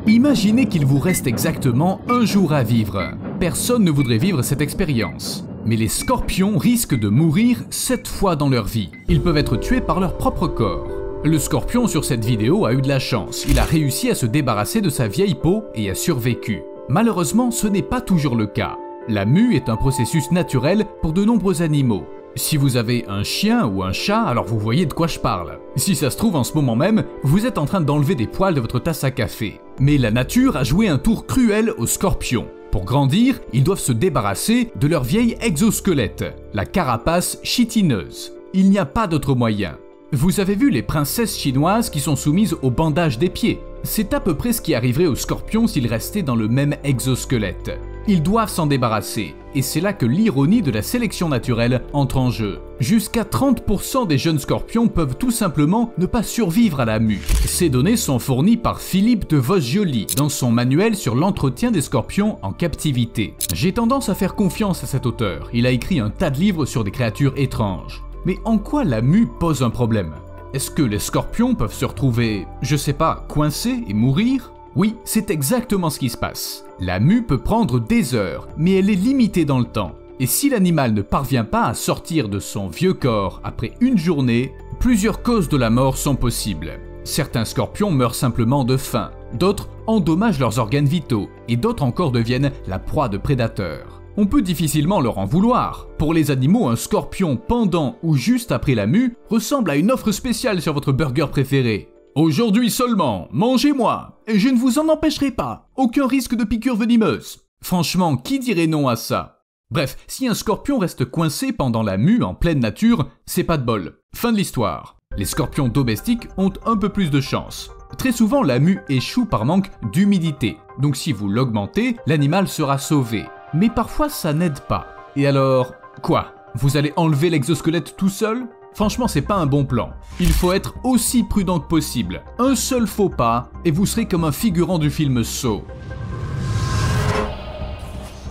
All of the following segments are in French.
Imaginez qu'il vous reste exactement un jour à vivre. Personne ne voudrait vivre cette expérience. Mais les scorpions risquent de mourir 7 fois dans leur vie. Ils peuvent être tués par leur propre corps. Le scorpion sur cette vidéo a eu de la chance. Il a réussi à se débarrasser de sa vieille peau et a survécu. Malheureusement, ce n'est pas toujours le cas. La mue est un processus naturel pour de nombreux animaux. Si vous avez un chien ou un chat, alors vous voyez de quoi je parle. Si ça se trouve en ce moment même, vous êtes en train d'enlever des poils de votre tasse à café. Mais la nature a joué un tour cruel aux scorpions. Pour grandir, ils doivent se débarrasser de leur vieil exosquelette, la carapace chitineuse. Il n'y a pas d'autre moyen. Vous avez vu les princesses chinoises qui sont soumises au bandage des pieds? C'est à peu près ce qui arriverait aux scorpions s'ils restaient dans le même exosquelette. Ils doivent s'en débarrasser, et c'est là que l'ironie de la sélection naturelle entre en jeu. Jusqu'à 30% des jeunes scorpions peuvent tout simplement ne pas survivre à la mue. Ces données sont fournies par Philippe de Vosgioli dans son manuel sur l'entretien des scorpions en captivité. J'ai tendance à faire confiance à cet auteur, il a écrit un tas de livres sur des créatures étranges. Mais en quoi la mue pose un problème? Est-ce que les scorpions peuvent se retrouver, je sais pas, coincés et mourir? Oui, c'est exactement ce qui se passe. La mue peut prendre des heures, mais elle est limitée dans le temps. Et si l'animal ne parvient pas à sortir de son vieux corps après une journée, plusieurs causes de la mort sont possibles. Certains scorpions meurent simplement de faim, d'autres endommagent leurs organes vitaux, et d'autres encore deviennent la proie de prédateurs. On peut difficilement leur en vouloir. Pour les animaux, un scorpion pendant ou juste après la mue ressemble à une offre spéciale sur votre burger préféré. Aujourd'hui seulement, mangez-moi, et je ne vous en empêcherai pas. Aucun risque de piqûre venimeuse. Franchement, qui dirait non à ça? Bref, si un scorpion reste coincé pendant la mue en pleine nature, c'est pas de bol. Fin de l'histoire. Les scorpions domestiques ont un peu plus de chance. Très souvent, la mue échoue par manque d'humidité. Donc si vous l'augmentez, l'animal sera sauvé. Mais parfois, ça n'aide pas. Et alors, quoi? Vous allez enlever l'exosquelette tout seul? Franchement, c'est pas un bon plan. Il faut être aussi prudent que possible. Un seul faux pas, et vous serez comme un figurant du film Saw.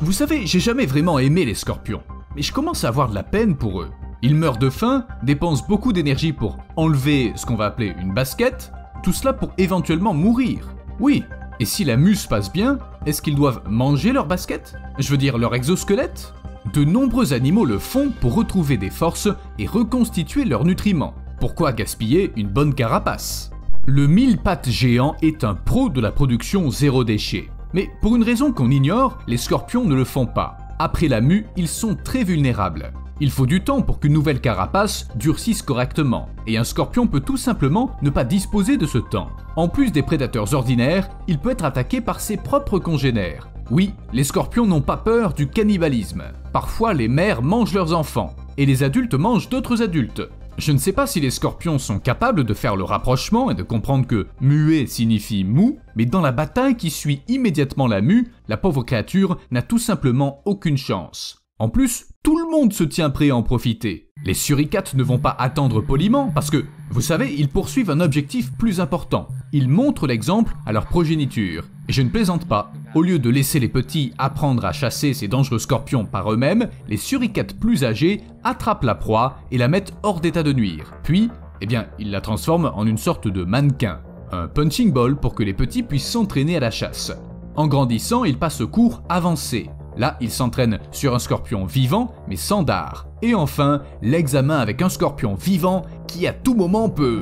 Vous savez, j'ai jamais vraiment aimé les scorpions, mais je commence à avoir de la peine pour eux. Ils meurent de faim, dépensent beaucoup d'énergie pour enlever ce qu'on va appeler une basket, tout cela pour éventuellement mourir. Oui, et si la mue se passe bien, est-ce qu'ils doivent manger leur basket? Je veux dire leur exosquelette? De nombreux animaux le font pour retrouver des forces et reconstituer leurs nutriments. Pourquoi gaspiller une bonne carapace? Le mille-pattes géant est un pro de la production zéro déchet. Mais pour une raison qu'on ignore, les scorpions ne le font pas. Après la mue, ils sont très vulnérables. Il faut du temps pour qu'une nouvelle carapace durcisse correctement, et un scorpion peut tout simplement ne pas disposer de ce temps. En plus des prédateurs ordinaires, il peut être attaqué par ses propres congénères. Oui, les scorpions n'ont pas peur du cannibalisme. Parfois, les mères mangent leurs enfants, et les adultes mangent d'autres adultes. Je ne sais pas si les scorpions sont capables de faire le rapprochement et de comprendre que « muet » signifie « mou », mais dans la bataille qui suit immédiatement la mue, la pauvre créature n'a tout simplement aucune chance. En plus, tout le monde se tient prêt à en profiter. Les suricates ne vont pas attendre poliment parce que, vous savez, ils poursuivent un objectif plus important. Ils montrent l'exemple à leur progéniture. Et je ne plaisante pas. Au lieu de laisser les petits apprendre à chasser ces dangereux scorpions par eux-mêmes, les suricates plus âgés attrapent la proie et la mettent hors d'état de nuire. Puis, ils la transforment en une sorte de mannequin. Un punching ball pour que les petits puissent s'entraîner à la chasse. En grandissant, ils passent au cours avancé. Là, ils s'entraînent sur un scorpion vivant, mais sans dard. Et enfin, l'examen avec un scorpion vivant qui à tout moment peut...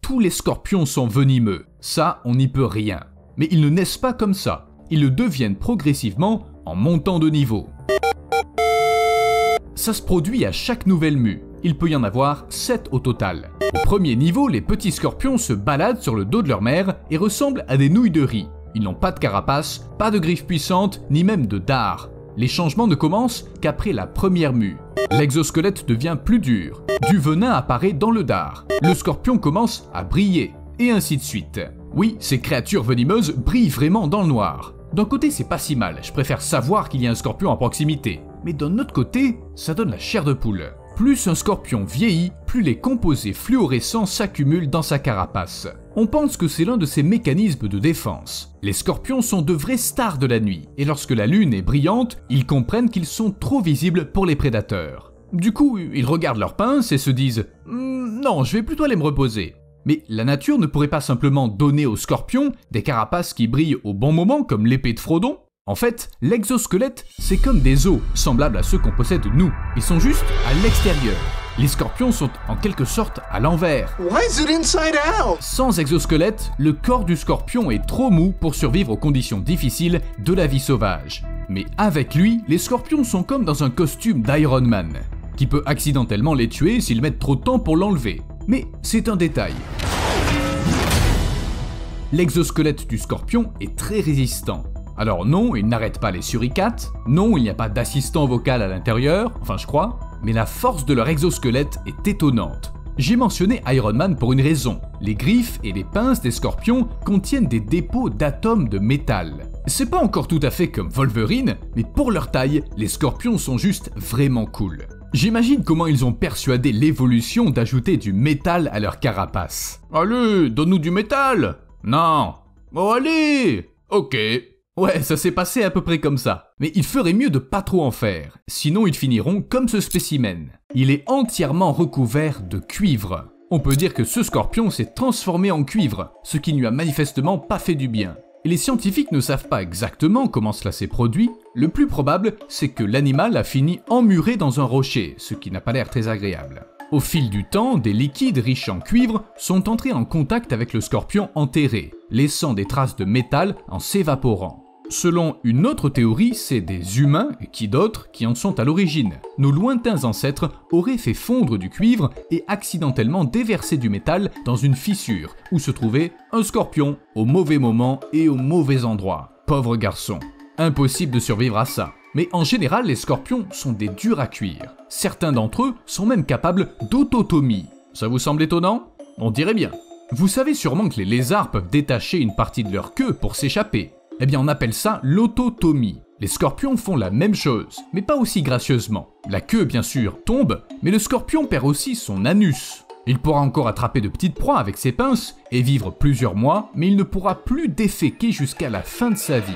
Tous les scorpions sont venimeux, ça on n'y peut rien. Mais ils ne naissent pas comme ça, ils le deviennent progressivement en montant de niveau. Ça se produit à chaque nouvelle mue, il peut y en avoir 7 au total. Au premier niveau, les petits scorpions se baladent sur le dos de leur mère et ressemblent à des nouilles de riz. Ils n'ont pas de carapace, pas de griffes puissantes, ni même de dard. Les changements ne commencent qu'après la première mue. L'exosquelette devient plus dur. Du venin apparaît dans le dard. Le scorpion commence à briller. Et ainsi de suite. Oui, ces créatures venimeuses brillent vraiment dans le noir. D'un côté, c'est pas si mal. Je préfère savoir qu'il y a un scorpion à proximité. Mais d'un autre côté, ça donne la chair de poule. Plus un scorpion vieillit, plus les composés fluorescents s'accumulent dans sa carapace. On pense que c'est l'un de ses mécanismes de défense. Les scorpions sont de vraies stars de la nuit, et lorsque la lune est brillante, ils comprennent qu'ils sont trop visibles pour les prédateurs. Du coup, ils regardent leurs pinces et se disent « Non, je vais plutôt aller me reposer ». Mais la nature ne pourrait pas simplement donner aux scorpions des carapaces qui brillent au bon moment comme l'épée de Frodon? En fait, l'exosquelette, c'est comme des os, semblables à ceux qu'on possède nous. Ils sont juste à l'extérieur. Les scorpions sont en quelque sorte à l'envers. Why is it inside out? Sans exosquelette, le corps du scorpion est trop mou pour survivre aux conditions difficiles de la vie sauvage. Mais avec lui, les scorpions sont comme dans un costume d'Iron Man, qui peut accidentellement les tuer s'ils mettent trop de temps pour l'enlever. Mais c'est un détail. L'exosquelette du scorpion est très résistant. Alors non, il n'arrête pas les suricates, non, il n'y a pas d'assistant vocal à l'intérieur, enfin je crois, mais la force de leur exosquelette est étonnante. J'ai mentionné Iron Man pour une raison. Les griffes et les pinces des scorpions contiennent des dépôts d'atomes de métal. C'est pas encore tout à fait comme Wolverine, mais pour leur taille, les scorpions sont juste vraiment cool. J'imagine comment ils ont persuadé l'évolution d'ajouter du métal à leur carapace. Allez, donne-nous du métal! Non! Oh allez! Ok. Ouais, ça s'est passé à peu près comme ça. Mais il ferait mieux de pas trop en faire, sinon ils finiront comme ce spécimen. Il est entièrement recouvert de cuivre. On peut dire que ce scorpion s'est transformé en cuivre, ce qui ne lui a manifestement pas fait du bien. Et les scientifiques ne savent pas exactement comment cela s'est produit. Le plus probable, c'est que l'animal a fini emmuré dans un rocher, ce qui n'a pas l'air très agréable. Au fil du temps, des liquides riches en cuivre sont entrés en contact avec le scorpion enterré, laissant des traces de métal en s'évaporant. Selon une autre théorie, c'est des humains, et qui d'autres, qui en sont à l'origine. Nos lointains ancêtres auraient fait fondre du cuivre et accidentellement déversé du métal dans une fissure où se trouvait un scorpion au mauvais moment et au mauvais endroit. Pauvre garçon. Impossible de survivre à ça. Mais en général, les scorpions sont des durs à cuire. Certains d'entre eux sont même capables d'autotomie. Ça vous semble étonnant? On dirait bien. Vous savez sûrement que les lézards peuvent détacher une partie de leur queue pour s'échapper. Eh bien on appelle ça l'autotomie. Les scorpions font la même chose, mais pas aussi gracieusement. La queue bien sûr tombe, mais le scorpion perd aussi son anus. Il pourra encore attraper de petites proies avec ses pinces et vivre plusieurs mois, mais il ne pourra plus déféquer jusqu'à la fin de sa vie.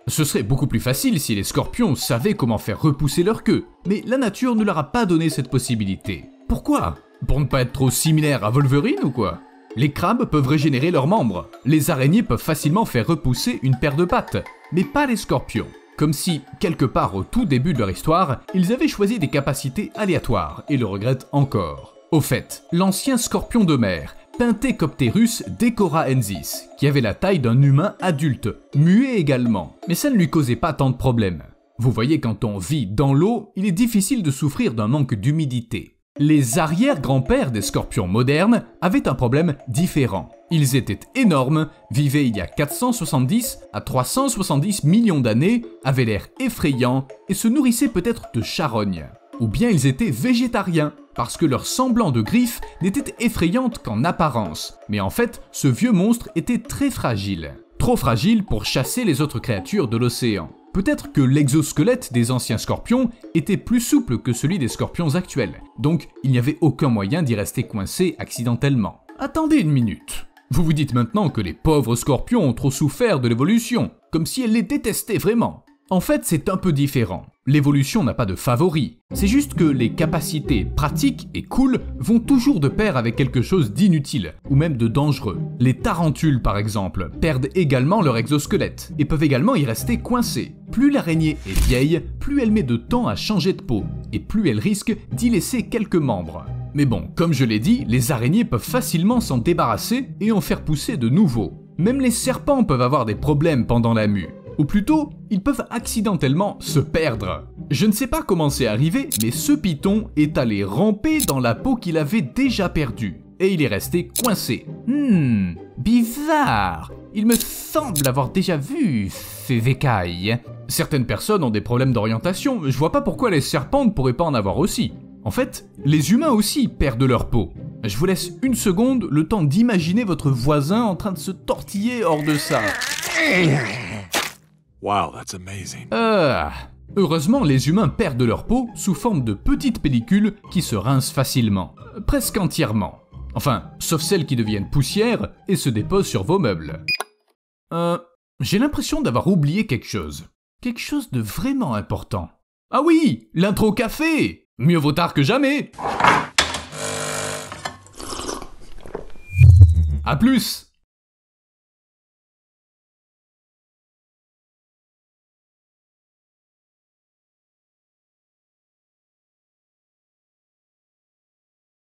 Ce serait beaucoup plus facile si les scorpions savaient comment faire repousser leur queue, mais la nature ne leur a pas donné cette possibilité. Pourquoi? Pour ne pas être trop similaire à Wolverine ou quoi? Les crabes peuvent régénérer leurs membres, les araignées peuvent facilement faire repousser une paire de pattes, mais pas les scorpions. Comme si, quelque part au tout début de leur histoire, ils avaient choisi des capacités aléatoires et le regrettent encore. Au fait, l'ancien scorpion de mer, Pentecopterus decoraensis, qui avait la taille d'un humain adulte, muet également, mais ça ne lui causait pas tant de problèmes. Vous voyez, quand on vit dans l'eau, il est difficile de souffrir d'un manque d'humidité. Les arrière-grands-pères des scorpions modernes avaient un problème différent. Ils étaient énormes, vivaient il y a 470 à 370 millions d'années, avaient l'air effrayants et se nourrissaient peut-être de charognes. Ou bien ils étaient végétariens, parce que leur semblant de griffes n'était effrayante qu'en apparence. Mais en fait, ce vieux monstre était très fragile. Trop fragile pour chasser les autres créatures de l'océan. Peut-être que l'exosquelette des anciens scorpions était plus souple que celui des scorpions actuels, donc il n'y avait aucun moyen d'y rester coincé accidentellement. Attendez une minute. Vous vous dites maintenant que les pauvres scorpions ont trop souffert de l'évolution, comme si elle les détestait vraiment. En fait, c'est un peu différent. L'évolution n'a pas de favori. C'est juste que les capacités pratiques et cool vont toujours de pair avec quelque chose d'inutile, ou même de dangereux. Les tarentules, par exemple, perdent également leur exosquelette, et peuvent également y rester coincés. Plus l'araignée est vieille, plus elle met de temps à changer de peau, et plus elle risque d'y laisser quelques membres. Mais bon, comme je l'ai dit, les araignées peuvent facilement s'en débarrasser et en faire pousser de nouveaux. Même les serpents peuvent avoir des problèmes pendant la mue. Ou plutôt, ils peuvent accidentellement se perdre. Je ne sais pas comment c'est arrivé, mais ce python est allé ramper dans la peau qu'il avait déjà perdue. Et il est resté coincé. Bizarre. Il me semble avoir déjà vu ces écailles. Certaines personnes ont des problèmes d'orientation, je vois pas pourquoi les serpents ne pourraient pas en avoir aussi. En fait, les humains aussi perdent leur peau. Je vous laisse une seconde, le temps d'imaginer votre voisin en train de se tortiller hors de ça. Wow, that's amazing. Heureusement, les humains perdent leur peau sous forme de petites pellicules qui se rincent facilement. Presque entièrement. Enfin, sauf celles qui deviennent poussière et se déposent sur vos meubles. J'ai l'impression d'avoir oublié quelque chose. Quelque chose de vraiment important. Ah oui, l'intro café! Mieux vaut tard que jamais! À plus!